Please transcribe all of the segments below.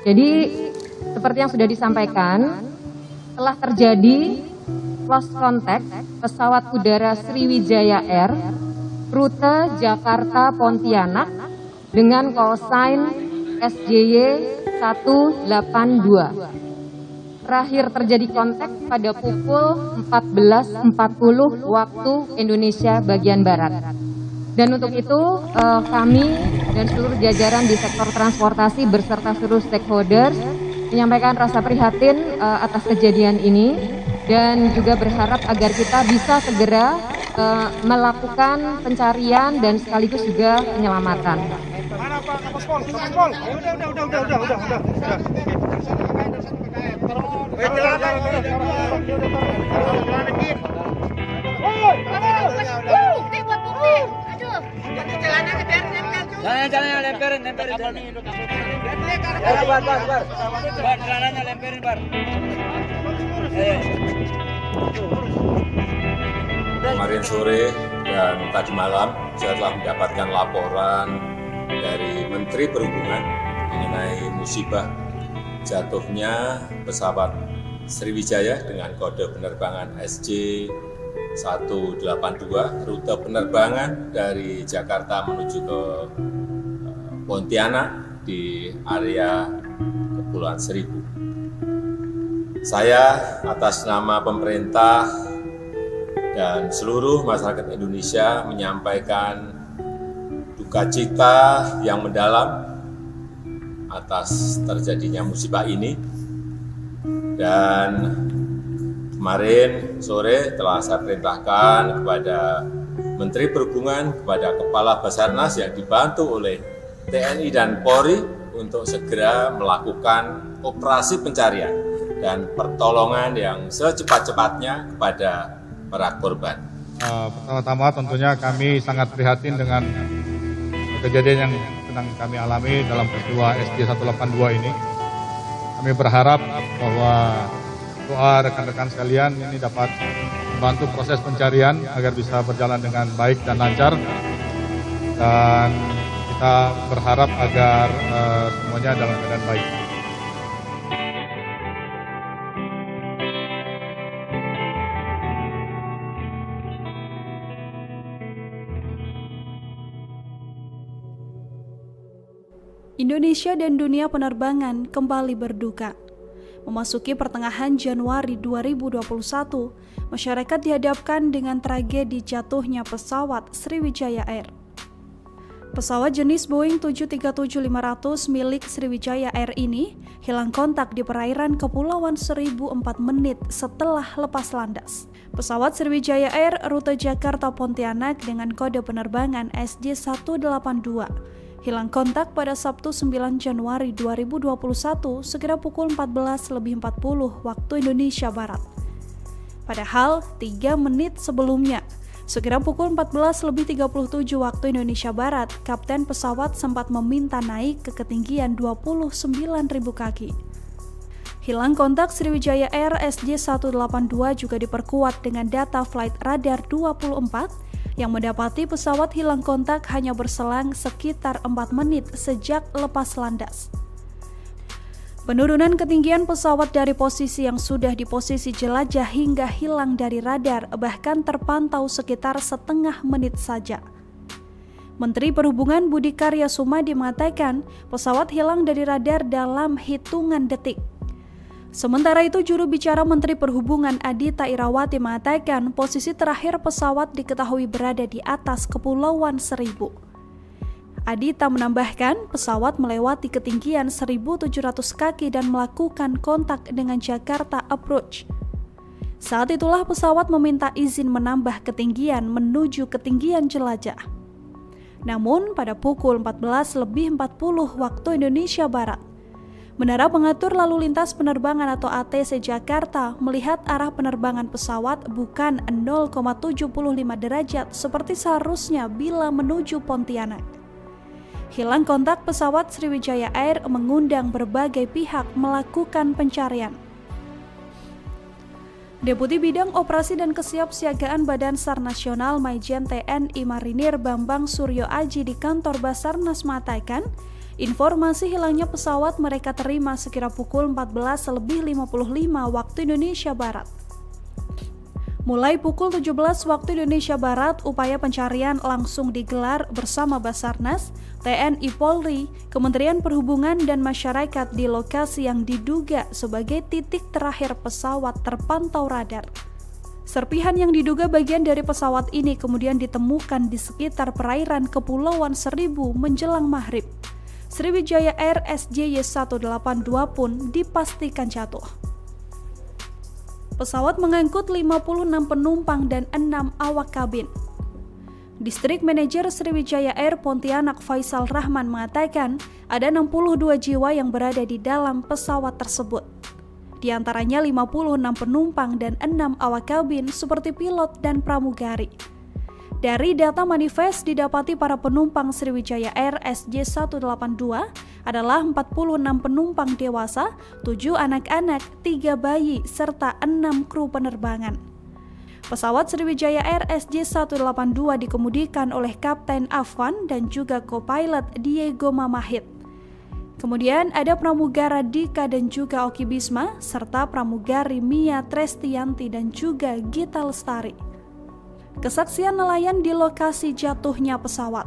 Jadi seperti yang sudah disampaikan, telah terjadi lost contact pesawat udara Sriwijaya Air rute Jakarta Pontianak dengan call sign SJY 182. Terakhir terjadi kontak pada pukul 14.40 waktu Indonesia bagian Barat. Dan untuk itu kami dan seluruh jajaran di sektor transportasi beserta seluruh stakeholders menyampaikan rasa prihatin atas kejadian ini dan juga berharap agar kita bisa segera melakukan pencarian dan sekaligus juga penyelamatan. Mana Pak Kapolpol? Kapolpol. Udah. Jalannya lemperin. Bar, jalannya lemperin, Bar. Kemarin sore dan tadi malam saya telah mendapatkan laporan dari Menteri Perhubungan mengenai musibah jatuhnya pesawat Sriwijaya dengan kode penerbangan SJ 182 rute penerbangan dari Jakarta menuju ke Pontianak di area Kepulauan Seribu. Saya atas nama pemerintah dan seluruh masyarakat Indonesia menyampaikan duka cita yang mendalam atas terjadinya musibah ini. Dan kemarin sore telah saya perintahkan kepada Menteri Perhubungan, kepada Kepala Basarnas yang dibantu oleh TNI dan Polri untuk segera melakukan operasi pencarian dan pertolongan yang secepat-cepatnya kepada para korban. Pertama-tama tentunya kami sangat prihatin dengan kejadian yang sedang kami alami dalam peristiwa SJ 182 ini. Kami berharap bahwa doa rekan-rekan sekalian ini dapat membantu proses pencarian agar bisa berjalan dengan baik dan lancar. Dan kita berharap agar semuanya dalam keadaan baik. Indonesia dan dunia penerbangan kembali berduka. Memasuki pertengahan Januari 2021, masyarakat dihadapkan dengan tragedi jatuhnya pesawat Sriwijaya Air. Pesawat jenis Boeing 737-500 milik Sriwijaya Air ini hilang kontak di perairan Kepulauan Seribu 4 menit setelah lepas landas. Pesawat Sriwijaya Air rute Jakarta Pontianak dengan kode penerbangan SJ 182 hilang kontak pada Sabtu 9 Januari 2021 sekira pukul 14.40 waktu Indonesia Barat. Padahal 3 menit sebelumnya, sekira pukul 14.37 waktu Indonesia Barat, kapten pesawat sempat meminta naik ke ketinggian 29.000 kaki. Hilang kontak Sriwijaya Air SJ 182 juga diperkuat dengan data flight radar 24 yang mendapati pesawat hilang kontak hanya berselang sekitar 4 menit sejak lepas landas. Penurunan ketinggian pesawat dari posisi yang sudah di posisi jelajah hingga hilang dari radar bahkan terpantau sekitar setengah menit saja. Menteri Perhubungan Budi Karya Sumadi mengatakan pesawat hilang dari radar dalam hitungan detik. Sementara itu, juru bicara Menteri Perhubungan Adhita Irawati mengatakan posisi terakhir pesawat diketahui berada di atas Kepulauan Seribu. Adhita menambahkan pesawat melewati ketinggian 1.700 kaki dan melakukan kontak dengan Jakarta Approach. Saat itulah pesawat meminta izin menambah ketinggian menuju ketinggian jelajah. Namun pada pukul 14.40 waktu Indonesia Barat, Menara Pengatur Lalu Lintas Penerbangan atau ATC Jakarta melihat arah penerbangan pesawat bukan 0,75 derajat seperti seharusnya bila menuju Pontianak. Hilang kontak pesawat Sriwijaya Air mengundang berbagai pihak melakukan pencarian. Deputi Bidang Operasi dan Kesiapsiagaan Badan SAR Nasional Maijen TNI Marinir Bambang Suryo Aji di kantor Basarnas mengatakan, Informasi hilangnya pesawat mereka terima sekira pukul 14.55 waktu Indonesia Barat. Mulai pukul 17 waktu Indonesia Barat, upaya pencarian langsung digelar bersama Basarnas, TNI Polri, Kementerian Perhubungan dan masyarakat di lokasi yang diduga sebagai titik terakhir pesawat terpantau radar. Serpihan yang diduga bagian dari pesawat ini kemudian ditemukan di sekitar perairan Kepulauan Seribu menjelang maghrib. Sriwijaya Air SJY 182 pun dipastikan jatuh. Pesawat mengangkut 56 penumpang dan 6 awak kabin. Distrik Manajer Sriwijaya Air Pontianak Faisal Rahman mengatakan ada 62 jiwa yang berada di dalam pesawat tersebut. Di antaranya 56 penumpang dan 6 awak kabin seperti pilot dan pramugari. Dari data manifest didapati para penumpang Sriwijaya Air SJ182 adalah 46 penumpang dewasa, 7 anak-anak, 3 bayi, serta 6 kru penerbangan. Pesawat Sriwijaya Air SJ182 dikemudikan oleh Kapten Afwan dan juga co-pilot Diego Mamahit. Kemudian ada pramugara Dika dan juga Oki Bisma, serta pramugari Mia Trestianti dan juga Gita Lestari. Kesaksian nelayan di lokasi jatuhnya pesawat.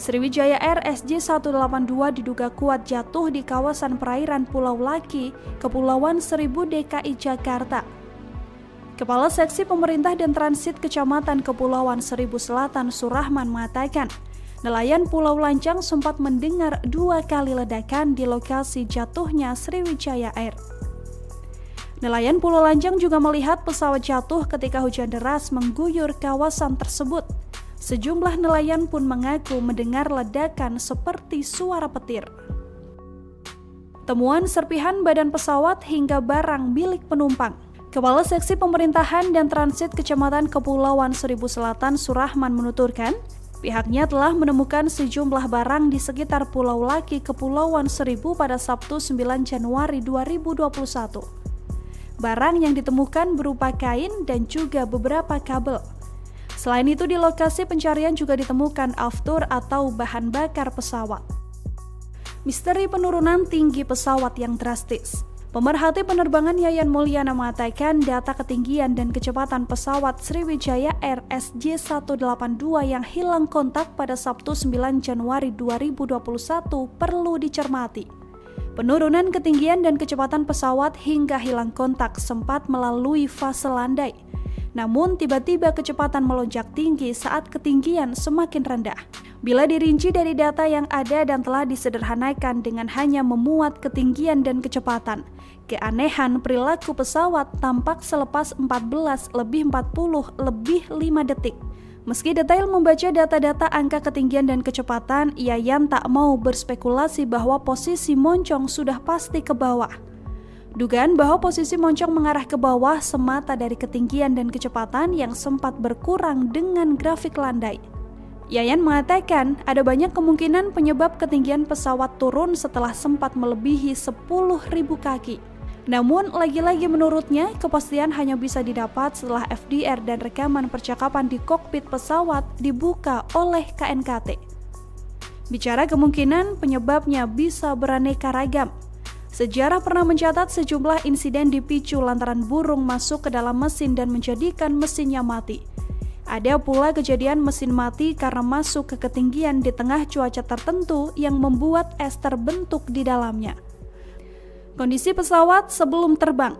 Sriwijaya Air SJ182 diduga kuat jatuh di kawasan perairan Pulau Laki, Kepulauan Seribu DKI Jakarta. Kepala Seksi Pemerintah dan Transit Kecamatan Kepulauan Seribu Selatan Surahman mengatakan, nelayan Pulau Lancang sempat mendengar 2 kali ledakan di lokasi jatuhnya Sriwijaya Air. Nelayan Pulau Lancang juga melihat pesawat jatuh ketika hujan deras mengguyur kawasan tersebut. Sejumlah nelayan pun mengaku mendengar ledakan seperti suara petir. Temuan serpihan badan pesawat hingga barang milik penumpang. Kepala Seksi Pemerintahan dan Transit Kecamatan Kepulauan Seribu Selatan Surahman menuturkan, pihaknya telah menemukan sejumlah barang di sekitar Pulau Laki Kepulauan Seribu pada Sabtu 9 Januari 2021. Barang yang ditemukan berupa kain dan juga beberapa kabel. Selain itu di lokasi pencarian juga ditemukan aftur atau bahan bakar pesawat. Misteri penurunan tinggi pesawat yang drastis. Pemerhati penerbangan Yayan Mulyana mengatakan data ketinggian dan kecepatan pesawat Sriwijaya Air SJ182 yang hilang kontak pada Sabtu 9 Januari 2021 perlu dicermati. Penurunan ketinggian dan kecepatan pesawat hingga hilang kontak sempat melalui fase landai. Namun tiba-tiba kecepatan melonjak tinggi saat ketinggian semakin rendah. Bila dirinci dari data yang ada dan telah disederhanakan dengan hanya memuat ketinggian dan kecepatan, keanehan perilaku pesawat tampak selepas 14:40:5 detik. Meski detail membaca data-data angka ketinggian dan kecepatan, Yayan tak mau berspekulasi bahwa posisi moncong sudah pasti ke bawah. Dugaan bahwa posisi moncong mengarah ke bawah semata dari ketinggian dan kecepatan yang sempat berkurang dengan grafik landai. Yayan mengatakan ada banyak kemungkinan penyebab ketinggian pesawat turun setelah sempat melebihi 10.000 kaki. Namun, lagi-lagi menurutnya, kepastian hanya bisa didapat setelah FDR dan rekaman percakapan di kokpit pesawat dibuka oleh KNKT. Bicara kemungkinan, penyebabnya bisa beraneka ragam. Sejarah pernah mencatat sejumlah insiden dipicu lantaran burung masuk ke dalam mesin dan menjadikan mesinnya mati. Ada pula kejadian mesin mati karena masuk ke ketinggian di tengah cuaca tertentu yang membuat es terbentuk di dalamnya. Kondisi pesawat sebelum terbang.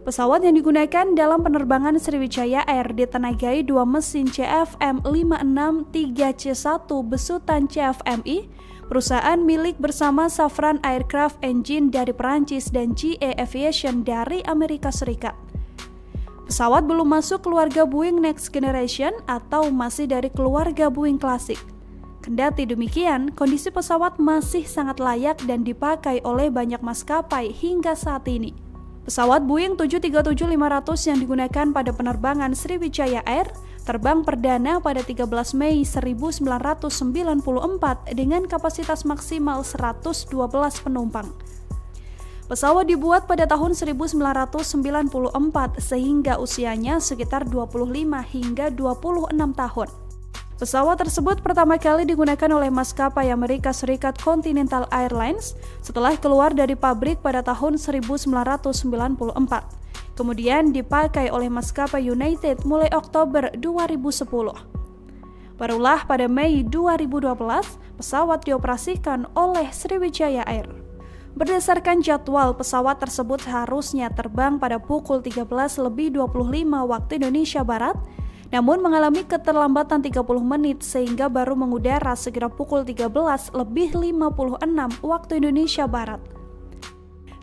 Pesawat yang digunakan dalam penerbangan Sriwijaya Air ditenagai 2 mesin CFM56-3C1 besutan CFMI, perusahaan milik bersama Safran Aircraft Engine dari Perancis dan GE Aviation dari Amerika Serikat. Pesawat belum masuk keluarga Boeing Next Generation atau masih dari keluarga Boeing klasik. Kendati demikian, kondisi pesawat masih sangat layak dan dipakai oleh banyak maskapai hingga saat ini. Pesawat Boeing 737-500 yang digunakan pada penerbangan Sriwijaya Air terbang perdana pada 13 Mei 1994 dengan kapasitas maksimal 112 penumpang. Pesawat dibuat pada tahun 1994 sehingga usianya sekitar 25 hingga 26 tahun. Pesawat tersebut pertama kali digunakan oleh maskapai Amerika Serikat Continental Airlines setelah keluar dari pabrik pada tahun 1994. Kemudian dipakai oleh maskapai United mulai Oktober 2010. Barulah pada Mei 2012, pesawat dioperasikan oleh Sriwijaya Air. Berdasarkan jadwal, pesawat tersebut seharusnya terbang pada pukul 13.25 waktu Indonesia Barat, namun mengalami keterlambatan 30 menit sehingga baru mengudara sekira pukul 13.56 waktu Indonesia Barat.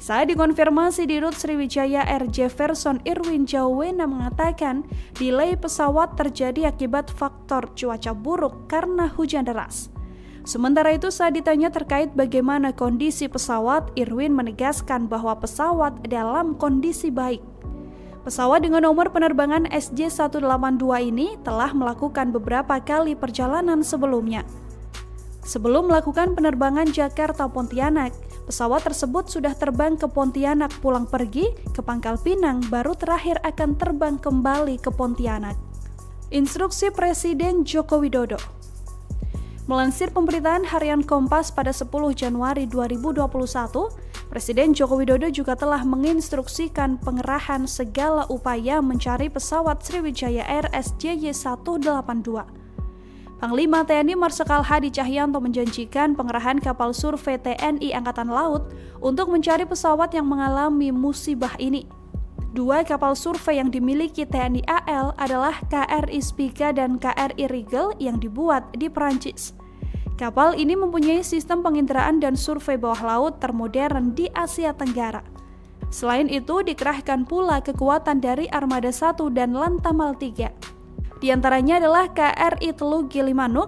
Saat dikonfirmasi di rute Sriwijaya Air, Jefferson Irwin Jawena mengatakan delay pesawat terjadi akibat faktor cuaca buruk karena hujan deras. Sementara itu saat ditanya terkait bagaimana kondisi pesawat, Irwin menegaskan bahwa pesawat dalam kondisi baik. Pesawat dengan nomor penerbangan SJ182 ini telah melakukan beberapa kali perjalanan sebelumnya. Sebelum melakukan penerbangan Jakarta-Pontianak, pesawat tersebut sudah terbang ke Pontianak pulang pergi ke Pangkal Pinang, baru terakhir akan terbang kembali ke Pontianak. Instruksi Presiden Joko Widodo. Melansir pemberitaan harian Kompas pada 10 Januari 2021, Presiden Joko Widodo juga telah menginstruksikan pengerahan segala upaya mencari pesawat Sriwijaya Air SJY182. Panglima TNI Marsikal Hadi Cahyanto menjanjikan pengerahan kapal survei TNI Angkatan Laut untuk mencari pesawat yang mengalami musibah ini. Dua kapal survei yang dimiliki TNI AL adalah KRI Spica dan KRI Rigel yang dibuat di Perancis. Kapal ini mempunyai sistem penginderaan dan survei bawah laut termodern di Asia Tenggara. Selain itu, dikerahkan pula kekuatan dari Armada 1 dan Lantamal 3. Di antaranya adalah KRI Teluk Gilimanuk,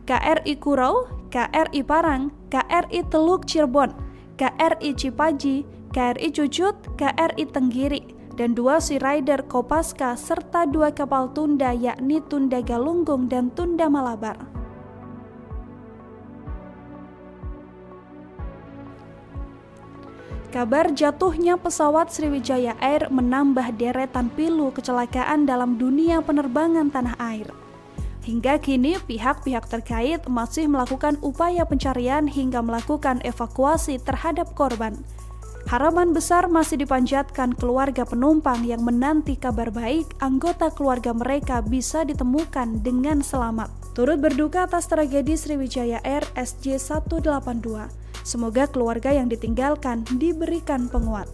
KRI Kurau, KRI Parang, KRI Teluk Cirebon, KRI Cipaji, KRI Cucut, KRI Tenggiri, dan 2 Sea Rider Kopaska serta 2 kapal tunda yakni Tunda Galunggung dan Tunda Malabar. Kabar jatuhnya pesawat Sriwijaya Air menambah deretan pilu kecelakaan dalam dunia penerbangan tanah air. Hingga kini pihak-pihak terkait masih melakukan upaya pencarian hingga melakukan evakuasi terhadap korban. Harapan besar masih dipanjatkan keluarga penumpang yang menanti kabar baik anggota keluarga mereka bisa ditemukan dengan selamat. Turut berduka atas tragedi Sriwijaya Air SJ182. Semoga keluarga yang ditinggalkan diberikan penguat.